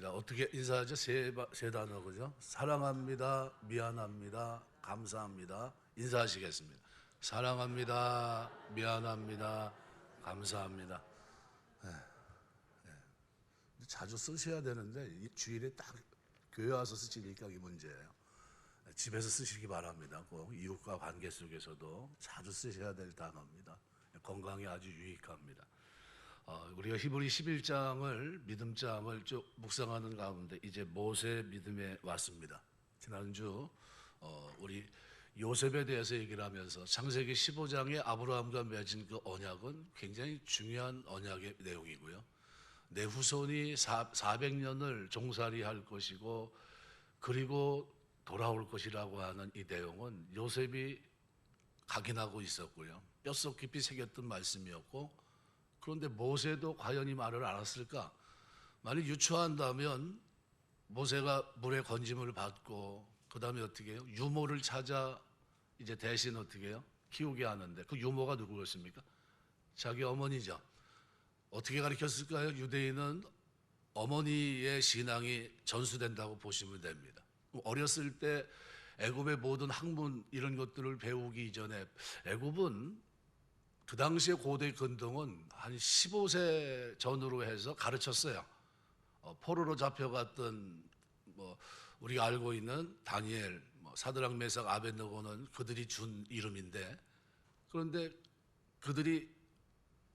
인사하겠습니다. 어떻게 인사하죠? 세 단어 그죠? 사랑합니다, 미안합니다, 감사합니다. 인사하시겠습니다. 사랑합니다, 미안합니다, 감사합니다. 자주 쓰셔야 되는데 이 주일에 딱 교회 와서 쓰시니까 이 문제예요. 집에서 쓰시기 바랍니다. 꼭 이웃과 관계 속에서도 자주 쓰셔야 될 단어입니다. 건강에 아주 유익합니다. 우리가 히브리 11장을 믿음장을 쭉 묵상하는 가운데 이제 모세 믿음에 왔습니다. 지난주 우리 요셉에 대해서 얘기를 하면서 창세기 15장에 아브라함과 맺은 그 언약은 굉장히 중요한 언약의 내용이고요. 내 후손이 400년을 종살이할 것이고 그리고 돌아올 것이라고 하는 이 내용은 요셉이 각인하고 있었고요. 뼛속 깊이 새겼던 말씀이었고, 그런데 모세도 과연 이 말을 알았을까? 만약 유추한다면 모세가 물의 건짐을 받고 그 다음에 어떻게 해요? 유모를 찾아 이제 대신 어떻게 해요? 키우게 하는데 그 유모가 누구였습니까? 자기 어머니죠. 어떻게 가르쳤을까요? 유대인은 어머니의 신앙이 전수된다고 보시면 됩니다. 어렸을 때 애굽의 모든 학문 이런 것들을 배우기 이전에 애굽은 그 당시에 고대 근동은 한 15세 전후로 해서 가르쳤어요. 포로로 잡혀갔던 우리가 알고 있는 다니엘, 사드락, 메삭, 아벳느고는 그들이 준 이름인데, 그런데 그들이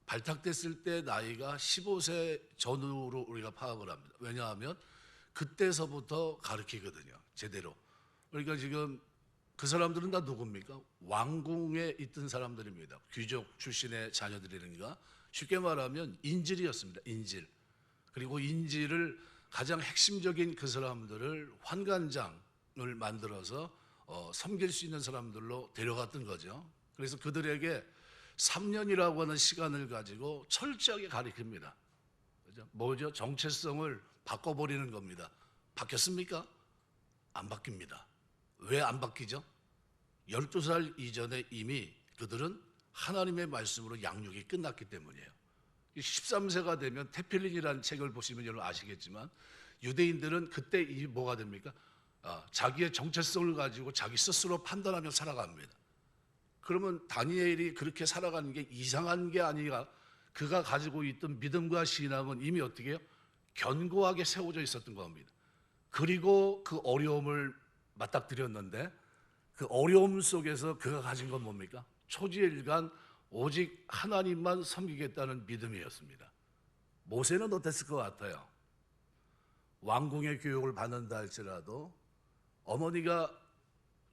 발탁됐을 때 나이가 15세 전후로 우리가 파악을 합니다. 왜냐하면 그때서부터 가르치거든요, 제대로. 그러니까 지금 그 사람들은 다 누굽니까? 왕궁에 있던 사람들입니다. 귀족 출신의 자녀들이니까 쉽게 말하면 인질이었습니다. 인질. 그리고 인질을 가장 핵심적인 그 사람들을 환관장을 만들어서 섬길 수 있는 사람들로 데려갔던 거죠. 그래서 그들에게 3년이라고 하는 시간을 가지고 철저하게 가르칩니다. 그죠? 뭐죠? 정체성을 바꿔버리는 겁니다. 바뀌었습니까? 안 바뀝니다. 왜 안 바뀌죠? 12살 이전에 이미 그들은 하나님의 말씀으로 양육이 끝났기 때문이에요. 13세가 되면 테필린이라는 책을 보시면 여러분 아시겠지만 유대인들은 그때 이 뭐가 됩니까? 자기의 정체성을 가지고 자기 스스로 판단하며 살아갑니다. 그러면 다니엘이 그렇게 살아가는 게 이상한 게 아니라 그가 가지고 있던 믿음과 신앙은 이미 어떻게 해요? 견고하게 세워져 있었던 겁니다. 그리고 그 어려움을 맞닥뜨렸는데 그 어려움 속에서 그가 가진 건 뭡니까? 초지일간 오직 하나님만 섬기겠다는 믿음이었습니다. 모세는 어땠을 것 같아요? 왕궁의 교육을 받는다 할지라도 어머니가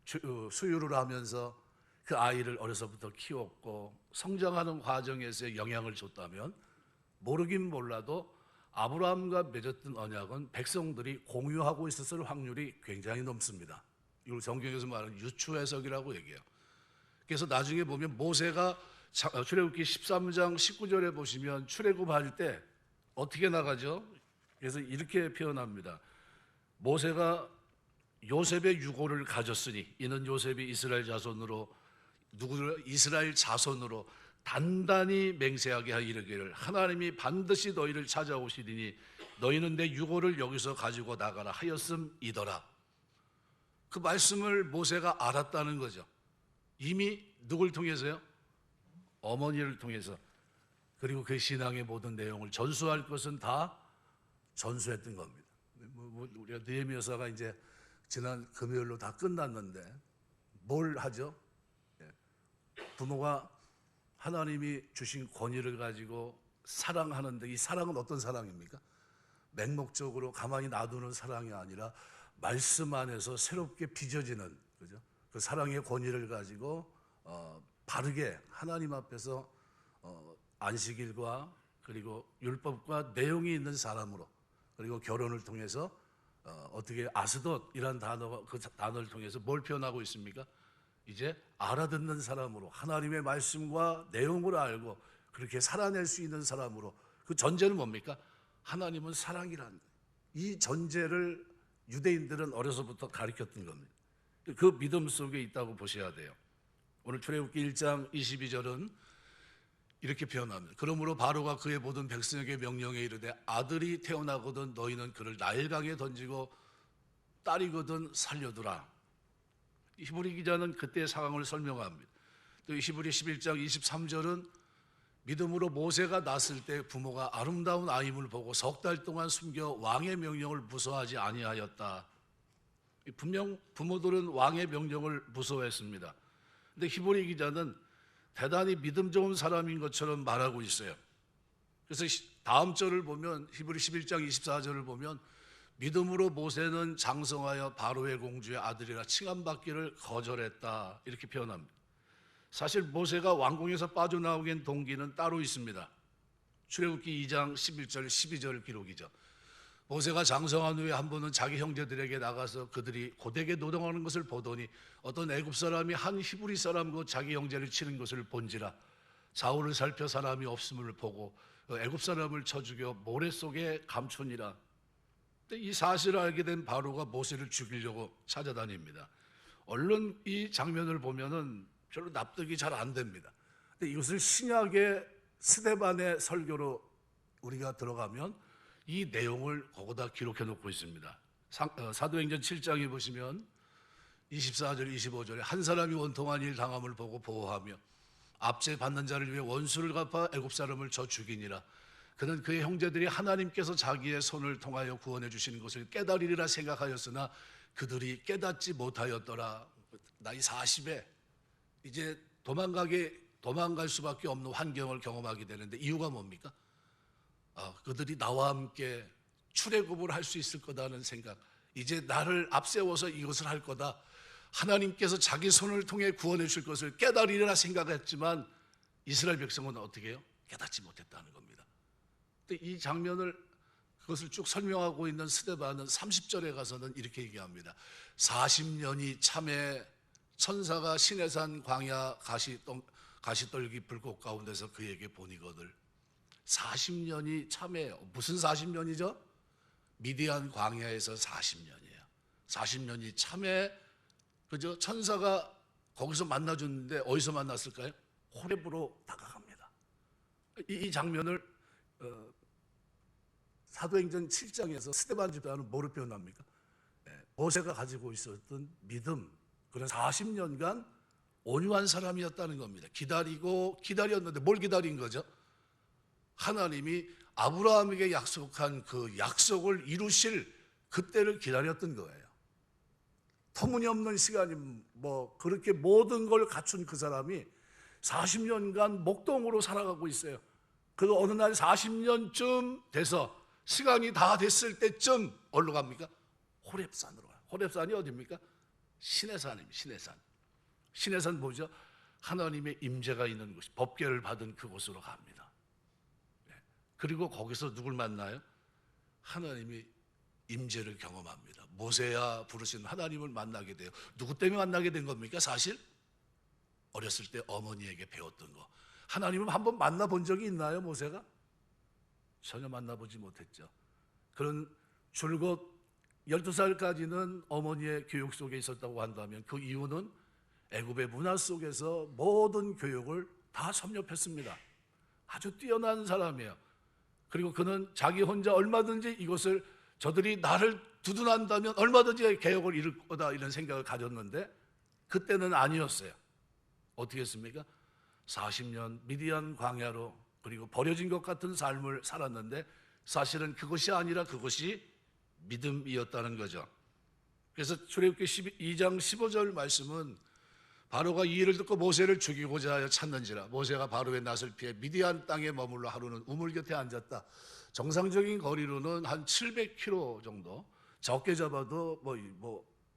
수유를 하면서 그 아이를 어려서부터 키웠고 성장하는 과정에서 영향을 줬다면 모르긴 몰라도 아브라함과 맺었던 언약은 백성들이 공유하고 있었을 확률이 굉장히 높습니다. 이걸 성경에서 말하는 유추 해석이라고 얘기해요. 그래서 나중에 보면 모세가 출애굽기 13장 19절에 보시면 출애굽할 때 어떻게 나가죠? 그래서 이렇게 표현합니다. 모세가 요셉의 유고를 가졌으니 이는 요셉이 이스라엘 자손으로 이스라엘 자손으로 단단히 맹세하게 하여 이르기를 하나님이 반드시 너희를 찾아오시리니 너희는 내 유고를 여기서 가지고 나가라 하였음이더라. 그 말씀을 모세가 알았다는 거죠. 이미 누굴 통해서요? 어머니를 통해서. 그리고 그 신앙의 모든 내용을 전수할 것은 다 전수했던 겁니다. 우리가 느헤미야서가 이제 지난 금요일로 다 끝났는데 뭘 하죠? 부모가 하나님이 주신 권위를 가지고 사랑하는데 이 사랑은 어떤 사랑입니까? 맹목적으로 가만히 놔두는 사랑이 아니라 말씀 안에서 새롭게 빚어지는, 그죠? 그 사랑의 권위를 가지고 바르게 하나님 앞에서 안식일과 그리고 율법과 내용이 있는 사람으로, 그리고 결혼을 통해서 어떻게 아스돗이란 단어가 그 단어를 통해서 뭘 표현하고 있습니까? 이제 알아듣는 사람으로 하나님의 말씀과 내용을 알고 그렇게 살아낼 수 있는 사람으로. 그 전제는 뭡니까? 하나님은 사랑이라는 이 전제를 유대인들은 어려서부터 가르쳤던 겁니다. 그 믿음 속에 있다고 보셔야 돼요. 오늘 출애굽기 1장 22절은 이렇게 표현합니다. 그러므로 바로가 그의 모든 백성에게 명령에 이르되 아들이 태어나거든 너희는 그를 나일강에 던지고 딸이거든 살려두라. 히브리 기자는 그때의 상황을 설명합니다. 또 히브리 11장 23절은 믿음으로 모세가 낳았을 때 부모가 아름다운 아임을 보고 석 달 동안 숨겨 왕의 명령을 무서워하지 아니하였다. 분명 부모들은 왕의 명령을 무서워했습니다. 근데 히브리 기자는 대단히 믿음 좋은 사람인 것처럼 말하고 있어요. 그래서 다음 절을 보면 히브리 11장 24절을 보면 믿음으로 모세는 장성하여 바로의 공주의 아들이라 칭함받기를 거절했다 이렇게 표현합니다. 사실 모세가 왕궁에서 빠져나오긴 동기는 따로 있습니다. 출애굽기 2장 11절 12절 기록이죠. 모세가 장성한 후에 한 번은 자기 형제들에게 나가서 그들이 고되게 노동하는 것을 보더니 어떤 애굽 사람이 한 히브리 사람과 자기 형제를 치는 것을 본지라 좌우를 살펴 사람이 없음을 보고 애굽 사람을 쳐 죽여 모래 속에 감추니라. 이 사실을 알게 된 바로가 모세를 죽이려고 찾아다닙니다. 얼른 이 장면을 보면은 별로 납득이 잘 안 됩니다. 근데 이것을 신약의 스데반의 설교로 우리가 들어가면 이 내용을 거기다 기록해 놓고 있습니다. 사도행전 7장에 보시면 24절 25절에 한 사람이 원통한 일 당함을 보고 보호하며 압제 받는 자를 위해 원수를 갚아 애굽 사람을 쳐 죽이니라. 그는 그의 형제들이 하나님께서 자기의 손을 통하여 구원해 주시는 것을 깨달으리라 생각하였으나 그들이 깨닫지 못하였더라. 나이 40에 이제 도망갈 수밖에 없는 환경을 경험하게 되는데 이유가 뭡니까? 그들이 나와 함께 출애굽을 할 수 있을 거다는 생각, 이제 나를 앞세워서 이것을 할 거다, 하나님께서 자기 손을 통해 구원해 줄 것을 깨달으리라 생각했지만 이스라엘 백성은 어떻게 해요? 깨닫지 못했다는 겁니다. 근데 이 장면을 그것을 쭉 설명하고 있는 스데반은 30절에 가서는 이렇게 얘기합니다. 40년이 참에 천사가 시내산 광야 가시떨기 불꽃 가운데서 그에게 보니거늘. 40년이 참에요. 무슨 40년이죠? 미디안 광야에서 40년이에요. 40년이 참에 그죠? 천사가 거기서 만나줬는데 어디서 만났을까요? 호렙으로 다가갑니다. 이 장면을 사도행전 7장에서 스데반 집사는 뭐로 표현합니까? 모세가 가지고 있었던 믿음, 그런 40년간 온유한 사람이었다는 겁니다. 기다렸는데 뭘 기다린 거죠? 하나님이 아브라함에게 약속한 그 약속을 이루실 그때를 기다렸던 거예요. 터무니없는 시간이 그렇게 모든 걸 갖춘 그 사람이 40년간 목동으로 살아가고 있어요. 그리고 어느 날 40년쯤 돼서 시간이 다 됐을 때쯤 어디로 갑니까? 호렙산으로 가요. 호렙산이 어디입니까? 시내산입니다. 시내산. 시내산 뭐죠? 하나님의 임재가 있는 곳, 법궤를 받은 그곳으로 갑니다. 그리고 거기서 누굴 만나요? 하나님이 임재를 경험합니다. 모세야 부르신 하나님을 만나게 돼요. 누구 때문에 만나게 된 겁니까? 사실 어렸을 때 어머니에게 배웠던 거. 하나님을 한번 만나본 적이 있나요, 모세가? 전혀 만나보지 못했죠. 그런 줄곧 12살까지는 어머니의 교육 속에 있었다고 한다면 그 이유는 애굽의 문화 속에서 모든 교육을 다 섭렵했습니다. 아주 뛰어난 사람이에요. 그리고 그는 자기 혼자 얼마든지 이것을 저들이 나를 두둔한다면 얼마든지 개혁을 이룰 거다 이런 생각을 가졌는데 그때는 아니었어요. 어떻게 했습니까? 40년 미디안 광야로 그리고 버려진 것 같은 삶을 살았는데 사실은 그것이 아니라 그것이 믿음이었다는 거죠. 그래서 출애굽기 2장 15절 말씀은 바로가 이 일을 듣고 모세를 죽이고자 하여 찾는지라 모세가 바로의 낯을 피해 미디안 땅에 머물러 하루는 우물 곁에 앉았다. 정상적인 거리로는 한 700km 정도, 적게 잡아도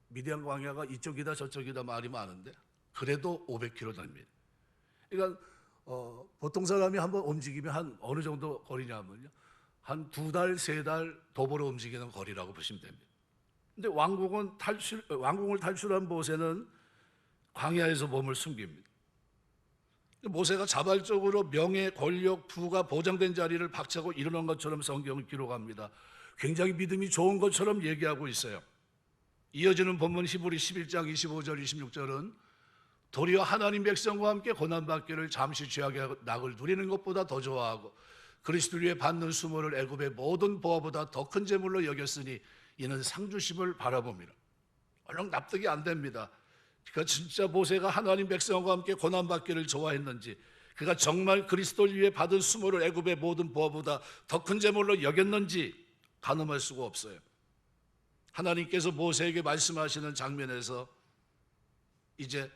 미디안 광야가 이쪽이다 저쪽이다 말이 많은데 그래도 500km 됩니다. 그러니까 보통 사람이 한번 움직이면 한 어느 정도 거리냐면요, 한 2달, 3달 도보로 움직이는 거리라고 보시면 됩니다. 근데 왕궁을 탈출한 모세는 광야에서 몸을 숨깁니다. 모세가 자발적으로 명예, 권력, 부가 보장된 자리를 박차고 일어난 것처럼 성경을 기록합니다. 굉장히 믿음이 좋은 것처럼 얘기하고 있어요. 이어지는 본문 히브리 11장 25절 26절은 도리어 하나님 백성과 함께 고난받기를 잠시 죄악의 낙을 누리는 것보다 더 좋아하고 그리스도를 위해 받는 수모를 애굽의 모든 보화보다 더 큰 재물로 여겼으니 이는 상주심을 바라봅니다. 얼른 납득이 안 됩니다. 그가 진짜 모세가 하나님 백성과 함께 고난받기를 좋아했는지, 그가 정말 그리스도를 위해 받은 수모를 애굽의 모든 보화보다 더 큰 재물로 여겼는지 가늠할 수가 없어요. 하나님께서 모세에게 말씀하시는 장면에서 이제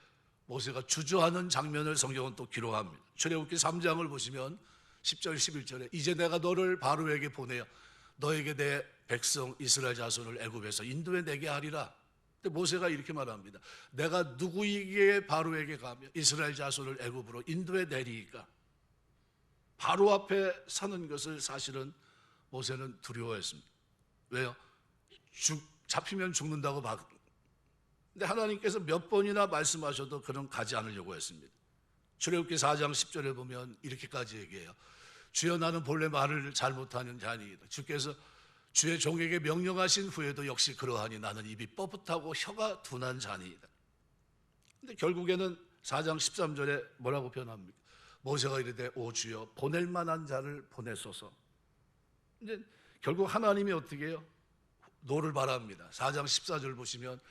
모세가 주저하는 장면을 성경은 또 기록합니다. 출애굽기 3장을 보시면 10절 11절에 이제 내가 너를 바로에게 보내어 너에게 내 백성 이스라엘 자손을 애굽에서 인도해 내게 하리라. 근데 모세가 이렇게 말합니다. 내가 누구에게 바로에게 가며 이스라엘 자손을 애굽으로 인도해 내리이까. 바로 앞에 사는 것을 사실은 모세는 두려워했습니다. 왜요? 잡히면 죽는다고 봤거든요. 근데 하나님께서 몇 번이나 말씀하셔도 그는 가지 않으려고 했습니다. 출애굽기 4장 10절에 보면 이렇게까지 얘기해요. 주여 나는 본래 말을 잘못하는 자니이다. 주께서 주의 종에게 명령하신 후에도 역시 그러하니 나는 입이 뻣뻣하고 혀가 둔한 자니이다. 근데 결국에는 4장 13절에 뭐라고 표현합니까? 모세가 이르되 오 주여 보낼 만한 자를 보내소서. 이제 결국 하나님이 어떻게 해요? 노를 바랍니다. 4장 14절 보시면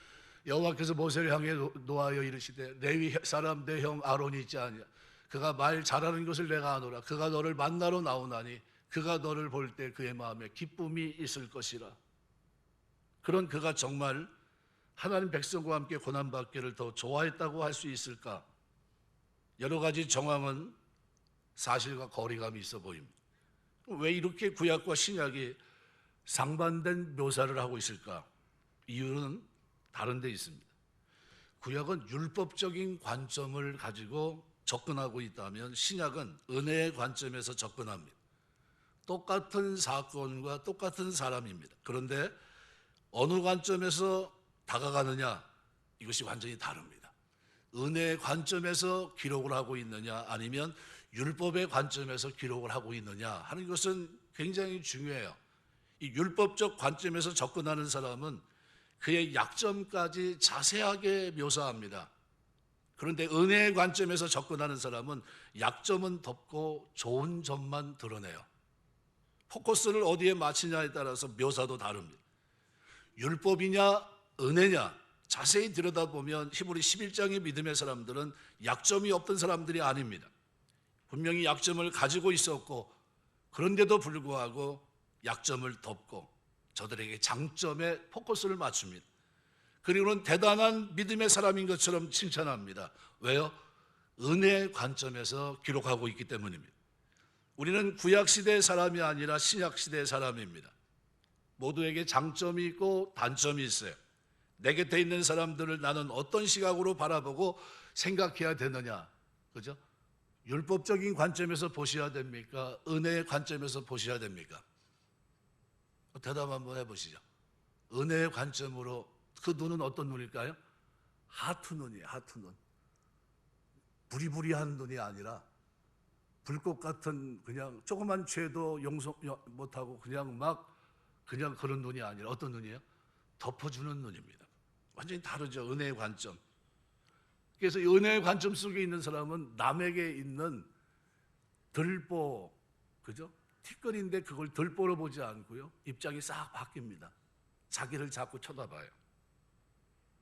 여호와께서 모세를 향해 노하여 이르시되 레위 사람 내 형 아론이 있지 않냐. 그가 말 잘하는 것을 내가 아노라. 그가 너를 만나러 나오나니 그가 너를 볼 때 그의 마음에 기쁨이 있을 것이라. 그런 그가 정말 하나님 백성과 함께 고난받기를 더 좋아했다고 할 수 있을까? 여러 가지 정황은 사실과 거리감이 있어 보입니다. 왜 이렇게 구약과 신약이 상반된 묘사를 하고 있을까? 이유는 다른 데 있습니다. 구약은 율법적인 관점을 가지고 접근하고 있다면 신약은 은혜의 관점에서 접근합니다. 똑같은 사건과 똑같은 사람입니다. 그런데 어느 관점에서 다가가느냐, 이것이 완전히 다릅니다. 은혜의 관점에서 기록을 하고 있느냐 아니면 율법의 관점에서 기록을 하고 있느냐 하는 것은 굉장히 중요해요. 이 율법적 관점에서 접근하는 사람은 그의 약점까지 자세하게 묘사합니다. 그런데 은혜의 관점에서 접근하는 사람은 약점은 덮고 좋은 점만 드러내요. 포커스를 어디에 맞추냐에 따라서 묘사도 다릅니다. 율법이냐 은혜냐 자세히 들여다보면 히브리 11장의 믿음의 사람들은 약점이 없던 사람들이 아닙니다. 분명히 약점을 가지고 있었고 그런데도 불구하고 약점을 덮고 저들에게 장점에 포커스를 맞춥니다. 그리고는 대단한 믿음의 사람인 것처럼 칭찬합니다. 왜요? 은혜의 관점에서 기록하고 있기 때문입니다. 우리는 구약시대의 사람이 아니라 신약시대의 사람입니다. 모두에게 장점이 있고 단점이 있어요. 내 곁에 있는 사람들을 나는 어떤 시각으로 바라보고 생각해야 되느냐, 그죠? 율법적인 관점에서 보셔야 됩니까? 은혜의 관점에서 보셔야 됩니까? 대답 한번 해보시죠. 은혜의 관점으로 그 눈은 어떤 눈일까요? 하트 눈이에요. 하트 눈. 부리부리한 눈이 아니라 불꽃 같은 그냥 조그만 죄도 용서 못하고 그냥 그런 눈이 아니라 어떤 눈이에요? 덮어주는 눈입니다. 완전히 다르죠. 은혜의 관점. 그래서 은혜의 관점 속에 있는 사람은 남에게 있는 들보, 그죠? 티끌인데 그걸 들보로 보지 않고요. 입장이 싹 바뀝니다. 자기를 자꾸 쳐다봐요.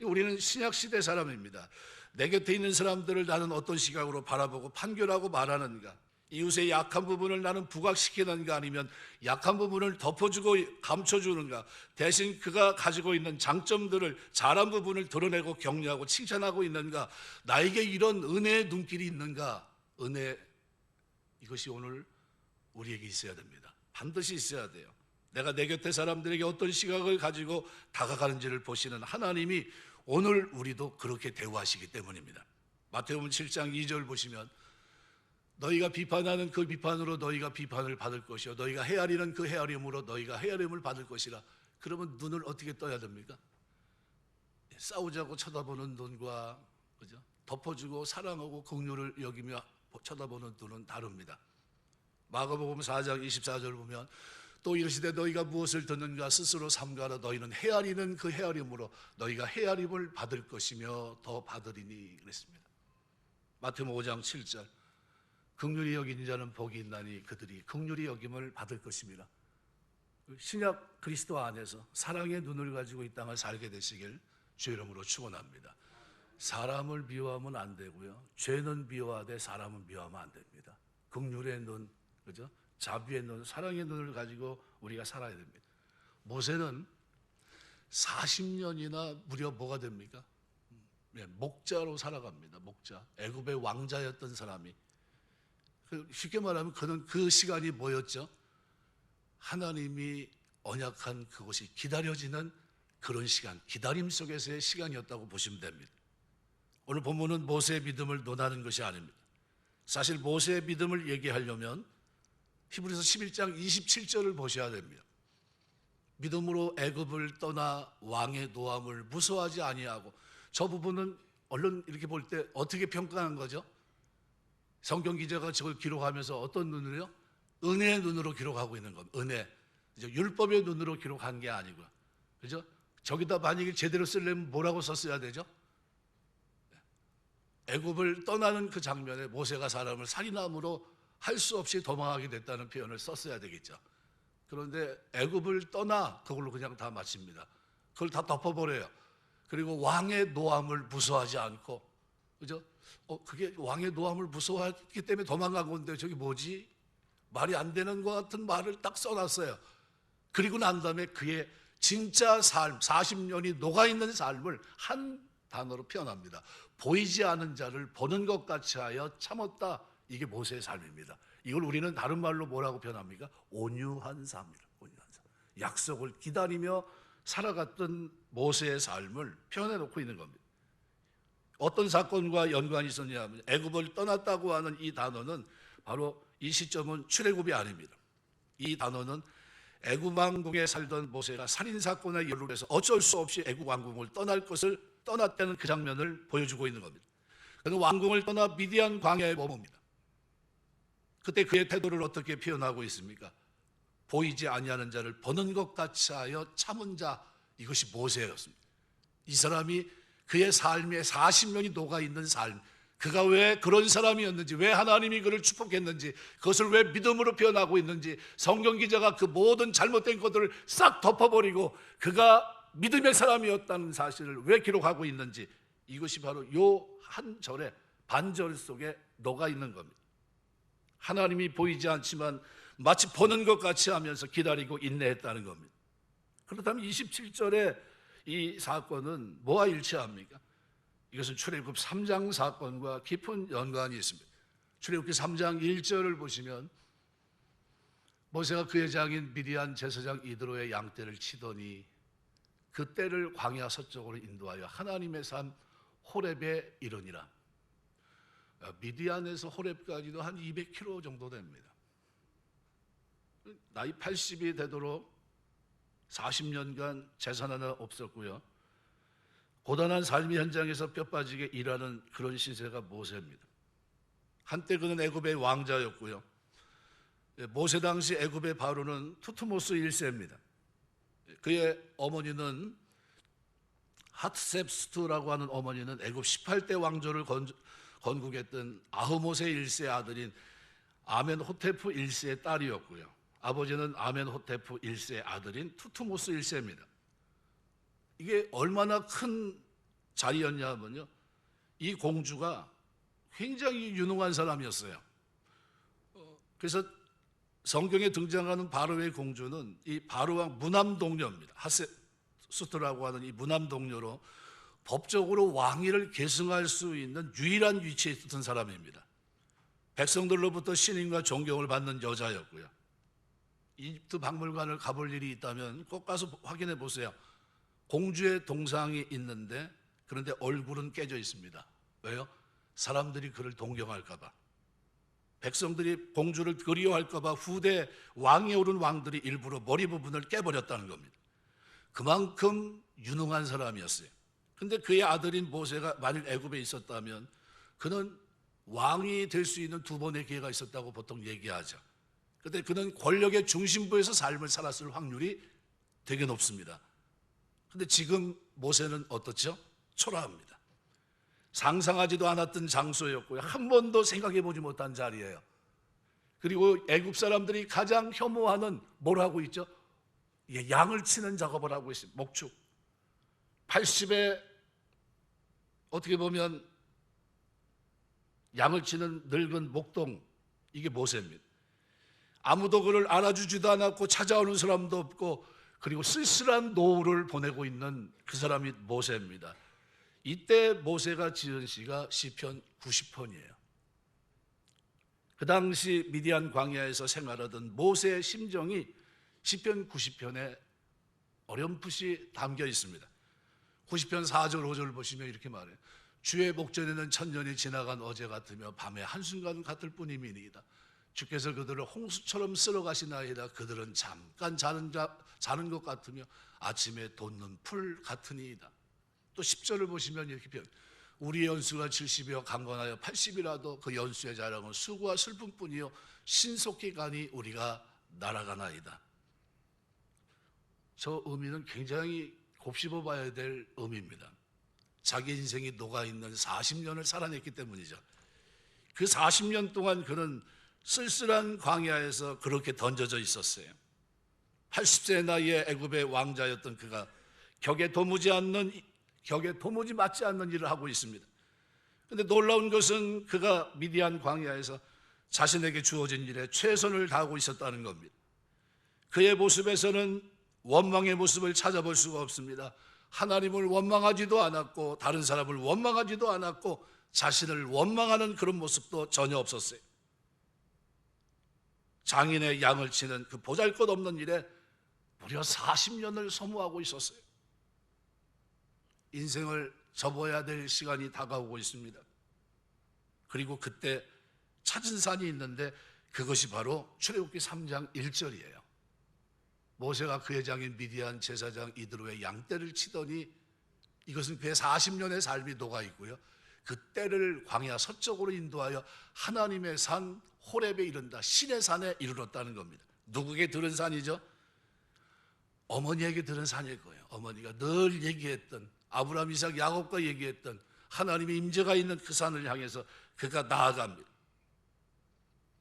우리는 신약시대 사람입니다. 내 곁에 있는 사람들을 나는 어떤 시각으로 바라보고 판결하고 말하는가? 이웃의 약한 부분을 나는 부각시키는가 아니면 약한 부분을 덮어주고 감춰주는가? 대신 그가 가지고 있는 장점들을 잘한 부분을 드러내고 격려하고 칭찬하고 있는가? 나에게 이런 은혜의 눈길이 있는가? 은혜, 이것이 오늘 우리에게 있어야 됩니다. 반드시 있어야 돼요. 내가 내 곁에 사람들에게 어떤 시각을 가지고 다가가는지를 보시는 하나님이 오늘 우리도 그렇게 대우하시기 때문입니다. 마태복음 7장 2절 보시면 너희가 비판하는 그 비판으로 너희가 비판을 받을 것이요 너희가 헤아리는 그 헤아림으로 너희가 헤아림을 받을 것이라. 그러면 눈을 어떻게 떠야 됩니까? 싸우자고 쳐다보는 눈과, 그죠? 덮어주고 사랑하고 긍휼을 여기며 쳐다보는 눈은 다릅니다. 마가복음 4장 24절 보면 또 이르시되 너희가 무엇을 듣는가 스스로 삼가라. 너희는 헤아리는 그 헤아림으로 너희가 헤아림을 받을 것이며 더 받으리니 그랬습니다. 마태복음 5장 7절. 긍휼히 여기는 자는 복이 있나니 그들이 긍휼히 여김을 받을 것입니다. 신약 그리스도 안에서 사랑의 눈을 가지고 이 땅을 살게 되시길 주의 이름으로 축원합니다. 사람을 미워하면 안 되고요. 죄는 미워하되 사람은 미워하면 안 됩니다. 긍휼의 눈, 그죠? 자비의 눈, 사랑의 눈을 가지고 우리가 살아야 됩니다. 모세는 40년이나 무려 뭐가 됩니까? 목자로 살아갑니다. 목자. 애굽의 왕자였던 사람이. 쉽게 말하면 그는 그 시간이 뭐였죠? 하나님이 언약한 그것이 기다려지는 그런 시간, 기다림 속에서의 시간이었다고 보시면 됩니다. 오늘 본문은 모세의 믿음을 논하는 것이 아닙니다. 사실 모세의 믿음을 얘기하려면 히브리서 11장 27절을 보셔야 됩니다. 믿음으로 애굽을 떠나 왕의 노함을 무서워하지 아니하고, 저 부분은 얼른 이렇게 볼 때 어떻게 평가한 거죠? 성경 기자가 저걸 기록하면서 어떤 눈으로요? 은혜의 눈으로 기록하고 있는 겁니다. 은혜. 율법의 눈으로 기록한 게 아니고요. 그죠? 저기다 만약에 제대로 쓰려면 뭐라고 썼어야 되죠? 애굽을 떠나는 그 장면에 모세가 사람을 살인함으로 할 수 없이 도망하게 됐다는 표현을 썼어야 되겠죠. 그런데 애굽을 떠나 그걸로 그냥 다 마칩니다. 그걸 다 덮어버려요. 그리고 왕의 노함을 무서워하지 않고, 그죠? 그게 왕의 노함을 무서워했기 때문에 도망간 건데 저기 뭐지? 말이 안 되는 것 같은 말을 딱 써놨어요. 그리고 난 다음에 그의 진짜 삶, 40년이 녹아있는 삶을 한 단어로 표현합니다. 보이지 않은 자를 보는 것 같이 하여 참았다. 이게 모세의 삶입니다. 이걸 우리는 다른 말로 뭐라고 표현합니까? 온유한 삶이라. 온유한 삶. 약속을 기다리며 살아갔던 모세의 삶을 표현해 놓고 있는 겁니다. 어떤 사건과 연관이 있었냐면 애굽을 떠났다고 하는 이 단어는 바로 이 시점은 출애굽이 아닙니다. 이 단어는 애굽 왕궁에 살던 모세가 살인 사건에 연루돼서 어쩔 수 없이 애굽 왕궁을 떠날 것을 떠났다는 그 장면을 보여주고 있는 겁니다. 그는 왕궁을 떠나 미디안 광야에 머뭅니다. 그때 그의 태도를 어떻게 표현하고 있습니까? 보이지 아니하는 자를 보는 것 같이 하여 참은 자, 이것이 모세였습니다. 이 사람이 그의 삶에 40년이 녹아있는 삶, 그가 왜 그런 사람이었는지, 왜 하나님이 그를 축복했는지, 그것을 왜 믿음으로 표현하고 있는지, 성경 기자가 그 모든 잘못된 것들을 싹 덮어버리고 그가 믿음의 사람이었다는 사실을 왜 기록하고 있는지, 이것이 바로 요 한 절의 반절 속에 녹아있는 겁니다. 하나님이 보이지 않지만 마치 보는 것 같이 하면서 기다리고 인내했다는 겁니다. 그렇다면 27절의 이 사건은 뭐와 일치합니까? 이것은 출애굽 3장 사건과 깊은 연관이 있습니다. 출애굽기 3장 1절을 보시면 모세가 그의 장인 미디안 제사장 이드로의 양떼를 치더니 그 떼를 광야 서쪽으로 인도하여 하나님의 산 호렙에 이르니라. 미디안에서 호렙까지도 한 200km 정도 됩니다. 나이 80이 되도록 40년간 재산 하나 없었고요. 고단한 삶의 현장에서 뼈 빠지게 일하는 그런 신세가 모세입니다. 한때 그는 애굽의 왕자였고요. 모세 당시 애굽의 바로는 투트모스 1세입니다. 그의 어머니는 하트셉스투라고 하는 어머니는 애굽 18대 왕조를 건국했던 아흐모세 1세 아들인 아멘호테프 1세의 딸이었고요. 아버지는 아멘호테프 1세의 아들인 투트모스 1세입니다. 이게 얼마나 큰 자리였냐면요, 이 공주가 굉장히 유능한 사람이었어요. 그래서 성경에 등장하는 바로의 공주는 이 바로왕 무남동녀입니다. 하세수트라고 하는 이 무남동녀로 법적으로 왕위를 계승할 수 있는 유일한 위치에 있었던 사람입니다. 백성들로부터 신임과 존경을 받는 여자였고요. 이집트 박물관을 가볼 일이 있다면 꼭 가서 확인해 보세요. 공주의 동상이 있는데 그런데 얼굴은 깨져 있습니다. 왜요? 사람들이 그를 동경할까 봐. 백성들이 공주를 그리워할까 봐 후대 왕에 오른 왕들이 일부러 머리 부분을 깨버렸다는 겁니다. 그만큼 유능한 사람이었어요. 근데 그의 아들인 모세가 만일 애굽에 있었다면 그는 왕이 될 수 있는 두 번의 기회가 있었다고 보통 얘기하죠. 그런데 그는 권력의 중심부에서 삶을 살았을 확률이 되게 높습니다. 근데 지금 모세는 어떻죠? 초라합니다. 상상하지도 않았던 장소였고요. 한 번도 생각해 보지 못한 자리예요. 그리고 애굽 사람들이 가장 혐오하는 뭘 하고 있죠? 양을 치는 작업을 하고 있습니다. 목축. 80에 어떻게 보면 양을 치는 늙은 목동, 이게 모세입니다. 아무도 그를 알아주지도 않았고 찾아오는 사람도 없고, 그리고 쓸쓸한 노후를 보내고 있는 그 사람이 모세입니다. 이때 모세가 지은 시가 시편 90편이에요. 그 당시 미디안 광야에서 생활하던 모세의 심정이 시편 90편에 어렴풋이 담겨 있습니다. 90편 4절 5절을 보시면 이렇게 말해요. 주의 목전에는 천년이 지나간 어제 같으며 밤의 한순간 같을 뿐이니이다. 주께서 그들을 홍수처럼 쓸어가시나이다. 그들은 잠깐 자는 것 같으며 아침에 돋는 풀 같으니이다. 또 10절을 보시면 이렇게 표현. 우리 연수가 70이여 강건하여 80이라도 그 연수의 자랑은 수고와 슬픔뿐이요 신속히 가니 우리가 날아가나이다. 저 의미는 굉장히 곱씹어 봐야 될 의미입니다. 자기 인생이 녹아있는 40년을 살아냈기 때문이죠. 그 40년 동안 그는 쓸쓸한 광야에서 그렇게 던져져 있었어요. 80세 나이에 애굽의 왕자였던 그가 격에 도무지 맞지 않는 일을 하고 있습니다. 그런데 놀라운 것은 그가 미디안 광야에서 자신에게 주어진 일에 최선을 다하고 있었다는 겁니다. 그의 모습에서는 원망의 모습을 찾아볼 수가 없습니다. 하나님을 원망하지도 않았고 다른 사람을 원망하지도 않았고 자신을 원망하는 그런 모습도 전혀 없었어요. 장인의 양을 치는 그 보잘것없는 일에 무려 40년을 소모하고 있었어요. 인생을 접어야 될 시간이 다가오고 있습니다. 그리고 그때 찾은 산이 있는데 그것이 바로 출애굽기 3장 1절이에요. 모세가 그의 장인 미디안 제사장 이드로의 양떼를 치더니 이것은 그의 40년의 삶이 녹아 있고요. 그 떼를 광야 서쪽으로 인도하여 하나님의 산 호렙에 이른다. 신의 산에 이르렀다는 겁니다. 누구에게 들은 산이죠? 어머니에게 들은 산일 거예요. 어머니가 늘 얘기했던 아브라함, 이삭, 야곱과 얘기했던 하나님의 임재가 있는 그 산을 향해서 그가 나아갑니다.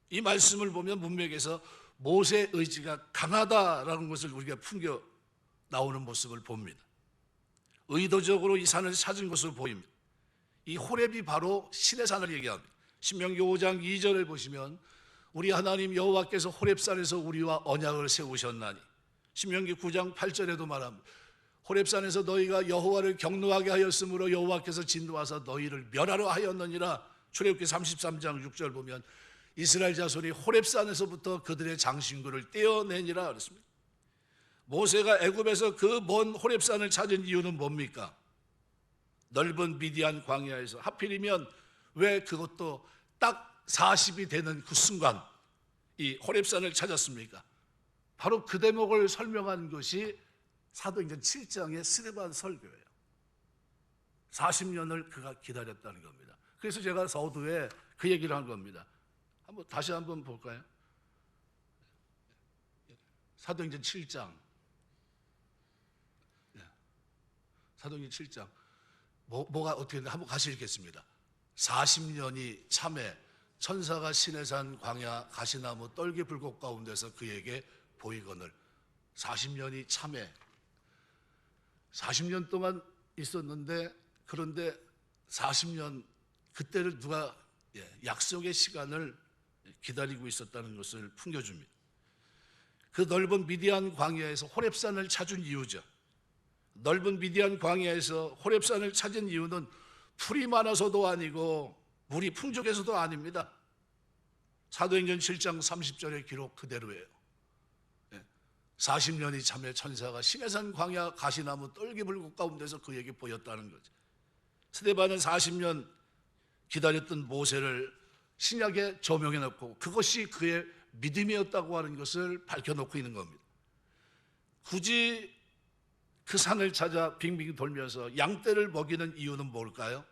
이 말씀을 보면 문맥에서 모세의 의지가 강하다라는 것을 우리가 풍겨 나오는 모습을 봅니다. 의도적으로 이 산을 찾은 것으로 보입니다. 이 호렙이 바로 신의 산을 얘기합니다. 신명기 5장 2절을 보시면 우리 하나님 여호와께서 호렙산에서 우리와 언약을 세우셨나니, 신명기 9장 8절에도 말합니다. 호렙산에서 너희가 여호와를 경노하게 하였으므로 여호와께서 진노하사 너희를 멸하려 하였느니라. 출애굽기 33장 6절 보면 이스라엘 자손이 호렙산에서부터 그들의 장신구를 떼어내니라 그랬습니다. 모세가 애굽에서 그 먼 호렙산을 찾은 이유는 뭡니까? 넓은 미디안 광야에서 하필이면 왜 그것도 딱 40이 되는 그 순간 이 호렙산을 찾았습니까? 바로 그 대목을 설명한 것이 사도행전 7장의 스데반 설교예요. 40년을 그가 기다렸다는 겁니다. 그래서 제가 서두에 그 얘기를 한 겁니다. 다시 한번 볼까요? 사도행전 7장. 사도행전 7장. 뭐가 어떻게 되는지 한번 같이 읽겠습니다. 40년이 참에 천사가 시내산 광야 가시나무 떨기 불꽃 가운데서 그에게 보이거늘. 40년이 참에 40년 동안 있었는데, 그런데 40년 그때를 누가 약속의 시간을 기다리고 있었다는 것을 풍겨줍니다. 그 넓은 미디안 광야에서 호렙산을 찾은 이유죠. 넓은 미디안 광야에서 호렙산을 찾은 이유는 풀이 많아서도 아니고 물이 풍족해서도 아닙니다. 사도행전 7장 30절의 기록 그대로예요. 40년이 참에 천사가 시내산 광야 가시나무 떨기 불꽃 가운데서 그에게 보였다는 거죠. 스데반은 40년 기다렸던 모세를 신약에 조명해 놓고 그것이 그의 믿음이었다고 하는 것을 밝혀놓고 있는 겁니다. 굳이 그 산을 찾아 빙빙 돌면서 양떼를 먹이는 이유는 뭘까요?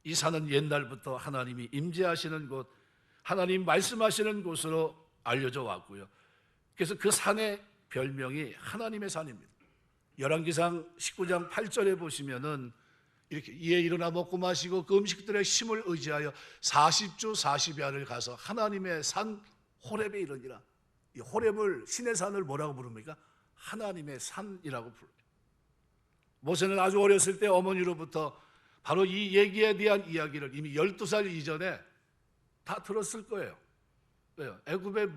이 산은 옛날부터 하나님이 임재하시는 곳, 하나님 말씀하시는 곳으로 알려져 왔고요. 그래서 그 산의 별명이 하나님의 산입니다. 열왕기상 19장 8절에 보시면은 이렇게 이에 일어나 먹고 마시고 그 음식들의 힘을 의지하여 40주 40야를 가서 하나님의 산 호렙에 이르니라. 이 호렙을, 신의 산을 뭐라고 부릅니까? 하나님의 산이라고 부릅니다. 모세는 아주 어렸을 때 어머니로부터 바로 이 얘기에 대한 이야기를 이미 12살 이전에 다 들었을 거예요. 왜요? 애굽의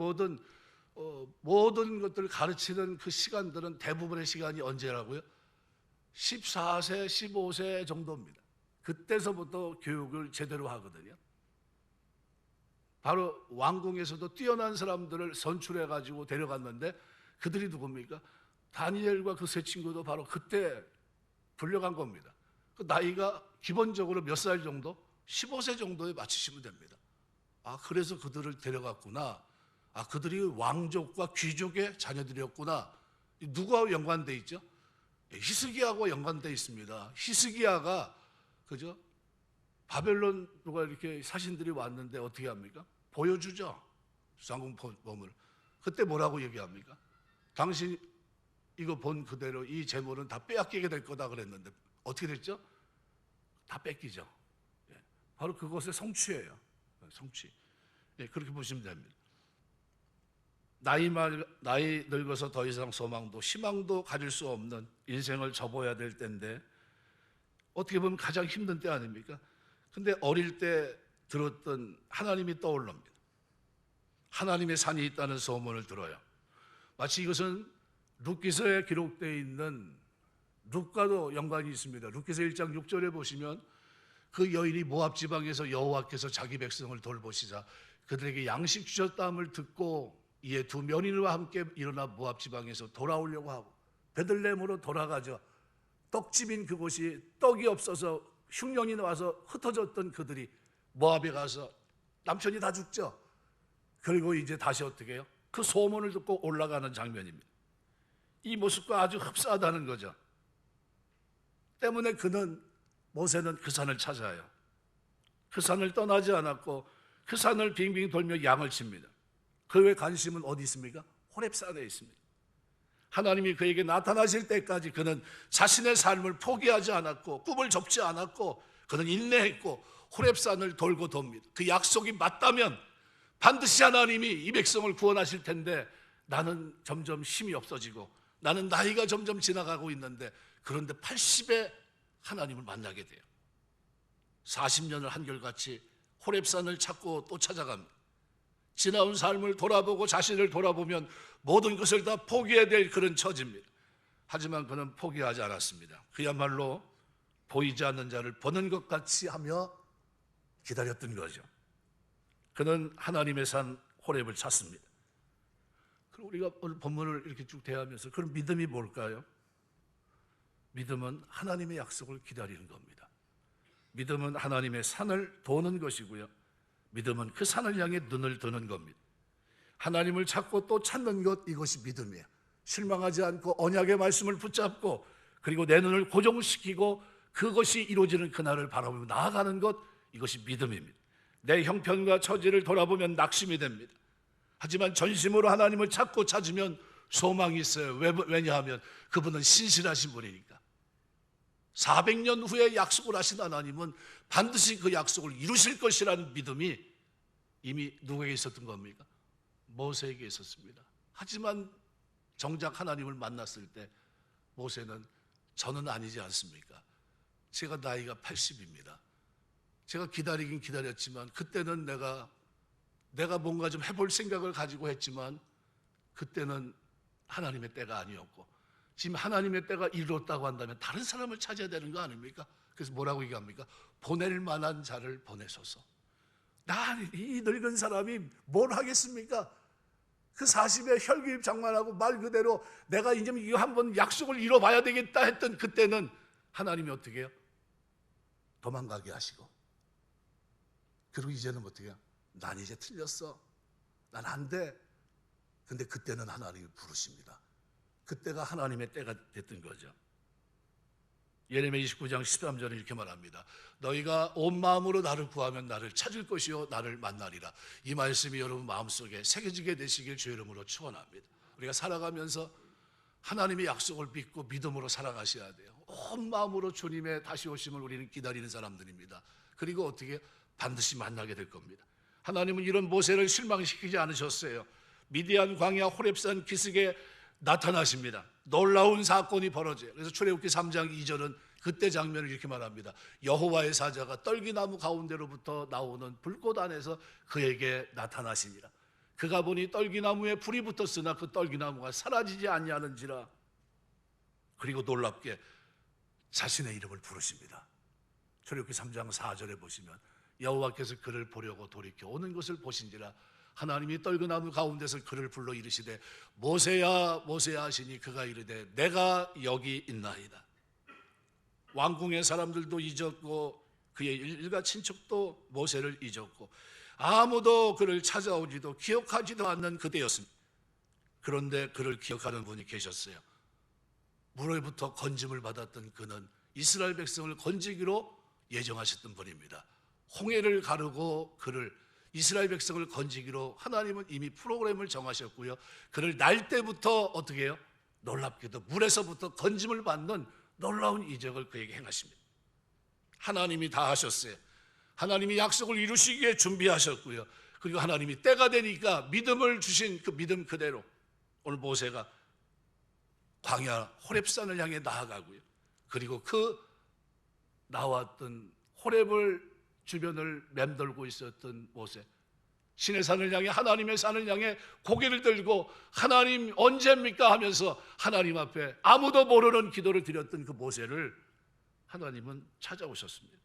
모든 것들을 가르치는 그 시간들은 대부분의 시간이 언제라고요? 14세, 15세 정도입니다. 그때서부터 교육을 제대로 하거든요. 바로 왕궁에서도 뛰어난 사람들을 선출해가지고 데려갔는데 그들이 누굽니까? 다니엘과 그 세 친구도 바로 그때 불려간 겁니다. 그 나이가 기본적으로 몇 살 정도? 15세 정도에 맞추시면 됩니다. 아, 그래서 그들을 데려갔구나. 아, 그들이 왕족과 귀족의 자녀들이었구나. 누구와 연관돼 있죠? 히스기야하고 연관돼 있습니다. 히스기야가 그죠? 바벨론 누가 이렇게 사신들이 왔는데 어떻게 합니까? 보여주죠. 주상궁 보물. 그때 뭐라고 얘기합니까? 당신 이거 본 그대로 이 재물은 다 빼앗기게 될 거다 그랬는데 어떻게 됐죠? 다 뺏기죠. 바로 그것의 성취예요. 성취. 그렇게 보시면 됩니다. 나이 늙어서 더 이상 소망도 희망도 가질 수 없는 인생을 접어야 될 때인데 어떻게 보면 가장 힘든 때 아닙니까? 근데 어릴 때 들었던 하나님이 떠올릅니다. 하나님의 산이 있다는 소문을 들어요. 마치 이것은 룻기서에 기록되어 있는 룻과도 연관이 있습니다. 룻기서 1장 6절에 보시면 그 여인이 모압 지방에서 여호와께서 자기 백성을 돌보시자 그들에게 양식 주셨다함을 듣고 이에 두 며느리와 함께 일어나 모압 지방에서 돌아오려고 하고 베들레헴으로 돌아가죠. 떡집인 그곳이 떡이 없어서 흉년이 와서 흩어졌던 그들이 모압에 가서 남편이 다 죽죠. 그리고 이제 다시 어떻게 해요? 그 소문을 듣고 올라가는 장면입니다. 이 모습과 아주 흡사하다는 거죠. 때문에 모세는 그 산을 찾아요. 그 산을 떠나지 않았고 그 산을 빙빙 돌며 양을 칩니다. 그의 관심은 어디 있습니까? 호렙산에 있습니다. 하나님이 그에게 나타나실 때까지 그는 자신의 삶을 포기하지 않았고 꿈을 접지 않았고 그는 인내했고 호렙산을 돌고 돕니다. 그 약속이 맞다면 반드시 하나님이 이 백성을 구원하실 텐데 나는 점점 힘이 없어지고 나는 나이가 점점 지나가고 있는데 그런데 80에 하나님을 만나게 돼요. 40년을 한결같이 호렙산을 찾고 또 찾아갑니다. 지나온 삶을 돌아보고 자신을 돌아보면 모든 것을 다 포기해야 될 그런 처지입니다. 하지만 그는 포기하지 않았습니다. 그야말로 보이지 않는 자를 보는 것 같이 하며 기다렸던 거죠. 그는 하나님의 산 호렙을 찾습니다. 그리고 우리가 오늘 본문을 이렇게 쭉 대하면서 그런 믿음이 뭘까요? 믿음은 하나님의 약속을 기다리는 겁니다. 믿음은 하나님의 산을 도는 것이고요. 믿음은 그 산을 향해 눈을 드는 겁니다. 하나님을 찾고 또 찾는 것, 이것이 믿음이에요. 실망하지 않고 언약의 말씀을 붙잡고 그리고 내 눈을 고정시키고 그것이 이루어지는 그날을 바라보며 나아가는 것, 이것이 믿음입니다. 내 형편과 처지를 돌아보면 낙심이 됩니다. 하지만 전심으로 하나님을 찾고 찾으면 소망이 있어요. 왜냐하면 그분은 신실하신 분이니까. 400년 후에 약속을 하신 하나님은 반드시 그 약속을 이루실 것이라는 믿음이 이미 누구에게 있었던 겁니까? 모세에게 있었습니다. 하지만 정작 하나님을 만났을 때 모세는 저는 아니지 않습니까? 제가 나이가 80입니다. 제가 기다리긴 기다렸지만 그때는 내가 뭔가 좀 해볼 생각을 가지고 했지만 그때는 하나님의 때가 아니었고 지금 하나님의 때가 이르렀다고 한다면 다른 사람을 찾아야 되는 거 아닙니까? 그래서 뭐라고 얘기합니까? 보낼 만한 자를 보내소서. 이 늙은 사람이 뭘 하겠습니까? 그 40에 혈기장만하고 말 그대로 내가 이제 이거 한번 약속을 이뤄봐야 되겠다 했던 그때는 하나님이 어떻게 해요? 도망가게 하시고 그리고 이제는 어떻게 해요? 난 이제 틀렸어. 난 안 돼. 근데 그때는 하나님이 부르십니다. 그때가 하나님의 때가 됐던 거죠. 예레미야 29장 13절에 이렇게 말합니다. 너희가 온 마음으로 나를 구하면 나를 찾을 것이요 나를 만나리라. 이 말씀이 여러분 마음속에 새겨지게 되시길 주의 이름으로 축원합니다. 우리가 살아가면서 하나님의 약속을 믿고 믿음으로 살아가셔야 돼요. 온 마음으로 주님의 다시 오심을 우리는 기다리는 사람들입니다. 그리고 어떻게 반드시 만나게 될 겁니다. 하나님은 이런 모세를 실망시키지 않으셨어요. 미디안 광야 호렙산 기슭에 나타나십니다. 놀라운 사건이 벌어져요. 그래서 출애굽기 3장 2절은 그때 장면을 이렇게 말합니다. 여호와의 사자가 떨기나무 가운데로부터 나오는 불꽃 안에서 그에게 나타나시니라. 그가 보니 떨기나무에 불이 붙었으나 그 떨기나무가 사라지지 아니하는지라. 그리고 놀랍게 자신의 이름을 부르십니다. 출애굽기 3장 4절에 보시면 여호와께서 그를 보려고 돌이켜 오는 것을 보신지라. 하나님이 떨기나무 가운데서 그를 불러 이르시되 모세야 모세야 하시니 그가 이르되 내가 여기 있나이다. 왕궁의 사람들도 잊었고 그의 일가 친척도 모세를 잊었고 아무도 그를 찾아오지도 기억하지도 않는 그때였습니다. 그런데 그를 기억하는 분이 계셨어요. 물로부터 건짐을 받았던 그는 이스라엘 백성을 건지기로 예정하셨던 분입니다. 홍해를 가르고 그를 이스라엘 백성을 건지기로 하나님은 이미 프로그램을 정하셨고요. 그를 날 때부터 어떻게 해요? 놀랍게도 물에서부터 건짐을 받는 놀라운 이적을 그에게 행하십니다. 하나님이 다 하셨어요. 하나님이 약속을 이루시기에 준비하셨고요. 그리고 하나님이 때가 되니까 믿음을 주신 그 믿음 그대로 오늘 모세가 광야 호렙산을 향해 나아가고요. 그리고 그 나왔던 호렙을 주변을 맴돌고 있었던 모세, 신의 산을 향해 하나님의 산을 향해 고개를 들고 하나님 언제입니까 하면서 하나님 앞에 아무도 모르는 기도를 드렸던 그 모세를 하나님은 찾아오셨습니다.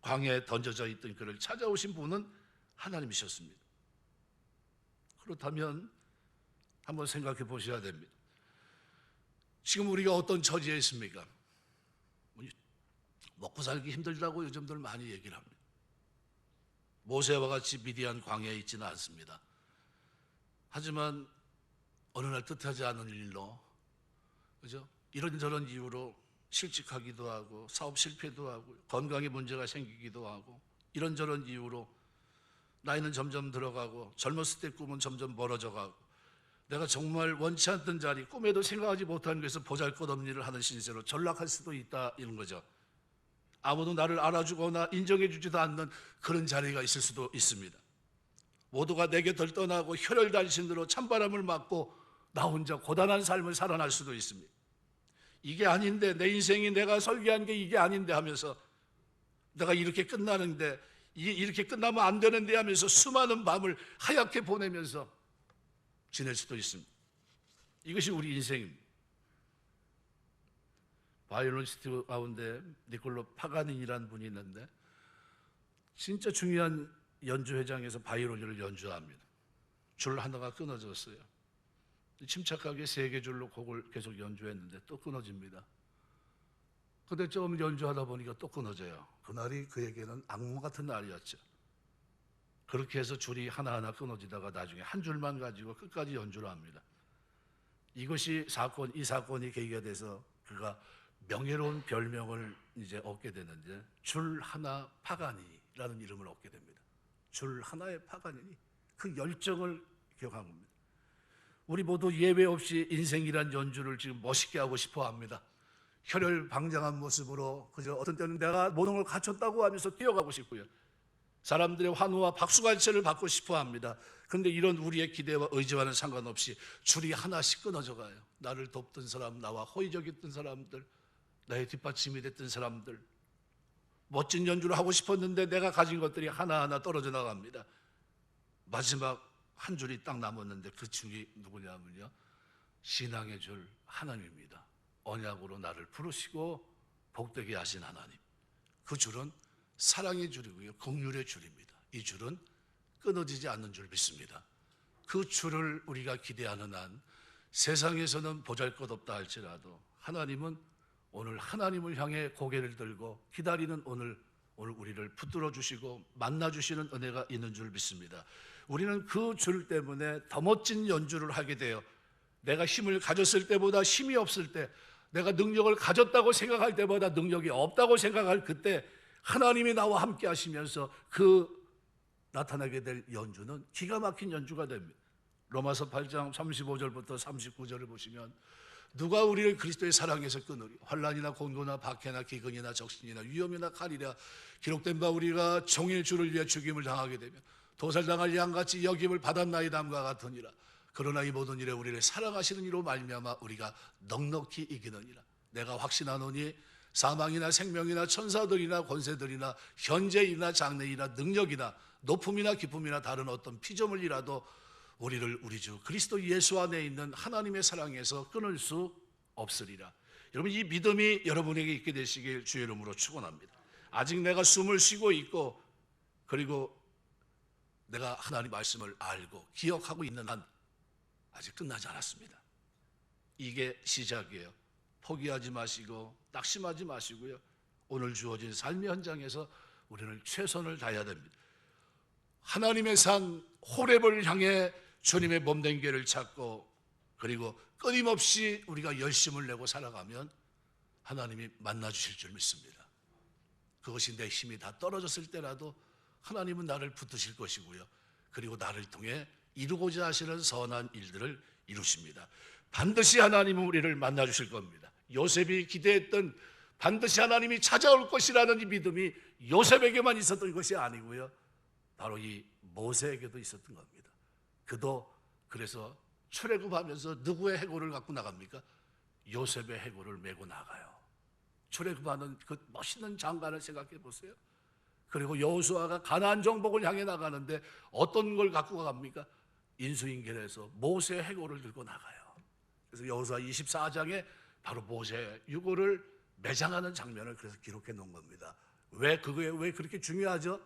광야에 던져져 있던 그를 찾아오신 분은 하나님이셨습니다. 그렇다면 한번 생각해 보셔야 됩니다. 지금 우리가 어떤 처지에 있습니까? 먹고 살기 힘들다고 요즘들 많이 얘기를 합니다. 모세와 같이 미디안 광야에 있지는 않습니다. 하지만 어느 날 뜻하지 않은 일로, 그죠? 이런저런 이유로 실직하기도 하고 사업 실패도 하고 건강에 문제가 생기기도 하고 이런저런 이유로 나이는 점점 들어가고 젊었을 때 꿈은 점점 멀어져 가고 내가 정말 원치 않던 자리, 꿈에도 생각하지 못한 것에서 보잘것없는 일을 하는 신세로 전락할 수도 있다 이런 거죠. 아무도 나를 알아주거나 인정해주지도 않는 그런 자리가 있을 수도 있습니다. 모두가 내 곁을 떠나고 혈혈단신으로 찬바람을 맞고 나 혼자 고단한 삶을 살아날 수도 있습니다. 이게 아닌데, 내 인생이 내가 설계한 게 이게 아닌데 하면서 내가 이렇게 끝나는데, 이렇게 끝나면 안 되는데 하면서 수많은 밤을 하얗게 보내면서 지낼 수도 있습니다. 이것이 우리 인생입니다. 바이올리니스트 가운데 니콜로 파가닌이라는 분이 있는데 진짜 중요한 연주회장에서 바이올린을 연주합니다. 줄 하나가 끊어졌어요. 침착하게 3개 줄로 곡을 계속 연주했는데 또 끊어집니다. 그때 좀 연주하다 보니까 또 끊어져요. 그날이 그에게는 악몽 같은 날이었죠. 그렇게 해서 줄이 하나하나 끊어지다가 나중에 한 줄만 가지고 끝까지 연주를 합니다. 이것이 이 사건이 계기가 돼서 그가 명예로운 별명을 이제 얻게 되는데 줄 하나 파가니라는 이름을 얻게 됩니다. 줄 하나의 파가니니 그 열정을 기억한 겁니다. 우리 모두 예외 없이 인생이란 연주를 지금 멋있게 하고 싶어 합니다. 혈혈방장한 모습으로 그저 어떤 때는 내가 모든 걸 갖췄다고 하면서 뛰어가고 싶고요. 사람들의 환호와 박수갈채를 받고 싶어 합니다. 그런데 이런 우리의 기대와 의지와는 상관없이 줄이 하나씩 끊어져 가요. 나를 돕던 사람, 나와 호의적이었던 사람들, 나의 뒷받침이 됐던 사람들, 멋진 연주를 하고 싶었는데 내가 가진 것들이 하나하나 떨어져 나갑니다. 마지막 한 줄이 딱 남았는데 그 줄이 누구냐면요, 신앙의 줄 하나님입니다. 언약으로 나를 부르시고 복되게 하신 하나님. 그 줄은 사랑의 줄이고요, 긍휼의 줄입니다. 이 줄은 끊어지지 않는 줄 믿습니다. 그 줄을 우리가 기대하는 한 세상에서는 보잘것없다 할지라도 하나님은 오늘 하나님을 향해 고개를 들고 기다리는 오늘 우리를 붙들어 주시고 만나 주시는 은혜가 있는 줄 믿습니다. 우리는 그 줄 때문에 더 멋진 연주를 하게 돼요. 내가 힘을 가졌을 때보다 힘이 없을 때, 내가 능력을 가졌다고 생각할 때보다 능력이 없다고 생각할 그때 하나님이 나와 함께 하시면서 그 나타나게 될 연주는 기가 막힌 연주가 됩니다. 로마서 8장 35절부터 39절을 보시면 누가 우리를 그리스도의 사랑에서 끊으리? 환난이나 공고나 박해나 기근이나 적신이나 위험이나 칼이라. 기록된 바 우리가 종일 주를 위해 죽임을 당하게 되면 도살당할 양같이 여김을 받았나이다함과 같으니라. 그러나 이 모든 일에 우리를 사랑하시는 이로 말미암아 우리가 넉넉히 이기느니라. 내가 확신하노니 사망이나 생명이나 천사들이나 권세들이나 현재이나 장래이나 능력이나 높음이나 기쁨이나 다른 어떤 피조물이라도 우리를 우리 주 그리스도 예수 안에 있는 하나님의 사랑에서 끊을 수 없으리라. 여러분, 이 믿음이 여러분에게 있게 되시길 주의 이름으로 축원합니다. 아직 내가 숨을 쉬고 있고 그리고 내가 하나님 말씀을 알고 기억하고 있는 한 아직 끝나지 않았습니다. 이게 시작이에요. 포기하지 마시고 낙심하지 마시고요. 오늘 주어진 삶의 현장에서 우리는 최선을 다해야 됩니다. 하나님의 산 호렙을 향해 주님의 몸된 길을 찾고 그리고 끊임없이 우리가 열심을 내고 살아가면 하나님이 만나주실 줄 믿습니다. 그것이 내 힘이 다 떨어졌을 때라도 하나님은 나를 붙드실 것이고요. 그리고 나를 통해 이루고자 하시는 선한 일들을 이루십니다. 반드시 하나님은 우리를 만나주실 겁니다. 요셉이 기대했던 반드시 하나님이 찾아올 것이라는 이 믿음이 요셉에게만 있었던 것이 아니고요. 바로 이 모세에게도 있었던 겁니다. 그도 그래서 출애굽하면서 누구의 해골을 갖고 나갑니까? 요셉의 해골을 메고 나가요. 출애굽하는 그 멋있는 장관을 생각해 보세요. 그리고 여호수아가 가나안 정복을 향해 나가는데 어떤 걸 갖고 갑니까? 인수인계에서 모세의 해골을 들고 나가요. 그래서 여호수아 24장에 바로 모세의 유골을 매장하는 장면을 그래서 기록해 놓은 겁니다. 왜 그렇게 중요하죠?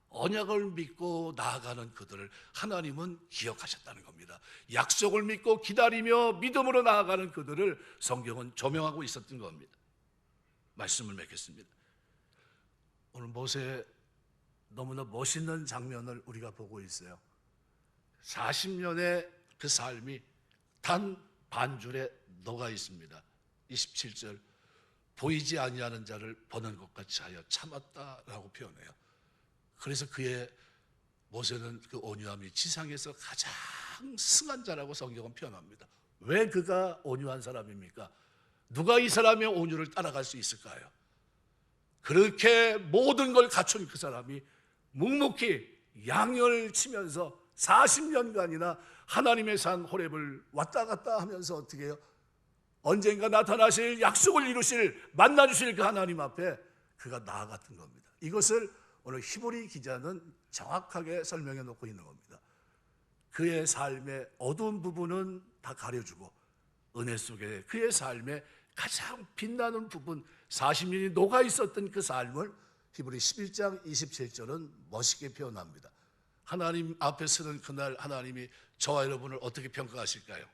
언약을 믿고 나아가는 그들을 하나님은 기억하셨다는 겁니다. 약속을 믿고 기다리며 믿음으로 나아가는 그들을 성경은 조명하고 있었던 겁니다. 말씀을 맺겠습니다. 오늘 모세의 너무나 멋있는 장면을 우리가 보고 있어요. 40년의 그 삶이 단 반줄에 녹아 있습니다. 27절, 보이지 아니하는 자를 보는 것 같이 하여 참았다라고 표현해요. 그래서 그의 모세는 그 온유함이 지상에서 가장 승한 자라고 성경은 표현합니다. 왜 그가 온유한 사람입니까? 누가 이 사람의 온유를 따라갈 수 있을까요? 그렇게 모든 걸 갖춘 그 사람이 묵묵히 양을 치면서 40년간이나 하나님의 산 호렙을 왔다 갔다 하면서 어떻게 해요? 언젠가 나타나실 약속을 이루실 만나주실 그 하나님 앞에 그가 나아갔던 겁니다. 이것을 오늘 히브리 기자는 정확하게 설명해 놓고 있는 겁니다. 그의 삶의 어두운 부분은 다 가려주고 은혜 속에 그의 삶의 가장 빛나는 부분 40년이 녹아 있었던 그 삶을 히브리 11장 27절은 멋있게 표현합니다. 하나님 앞에 서는 그날 하나님이 저와 여러분을 어떻게 평가하실까요?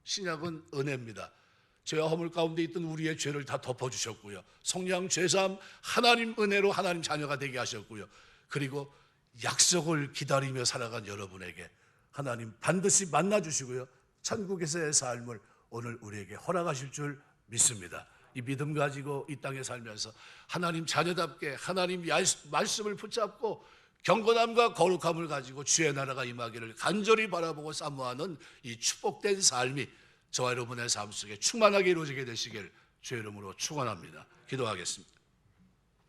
신약은 은혜입니다. 죄와 허물 가운데 있던 우리의 죄를 다 덮어주셨고요. 성령 죄사함 하나님 은혜로 하나님 자녀가 되게 하셨고요. 그리고 약속을 기다리며 살아간 여러분에게 하나님 반드시 만나주시고요. 천국에서의 삶을 오늘 우리에게 허락하실 줄 믿습니다. 이 믿음 가지고 이 땅에 살면서 하나님 자녀답게 하나님 말씀을 붙잡고 경건함과 거룩함을 가지고 주의 나라가 임하기를 간절히 바라보고 사모하는 이 축복된 삶이 저와 여러분의 삶 속에 충만하게 이루어지게 되시길 주의 이름으로 축원합니다. 기도하겠습니다.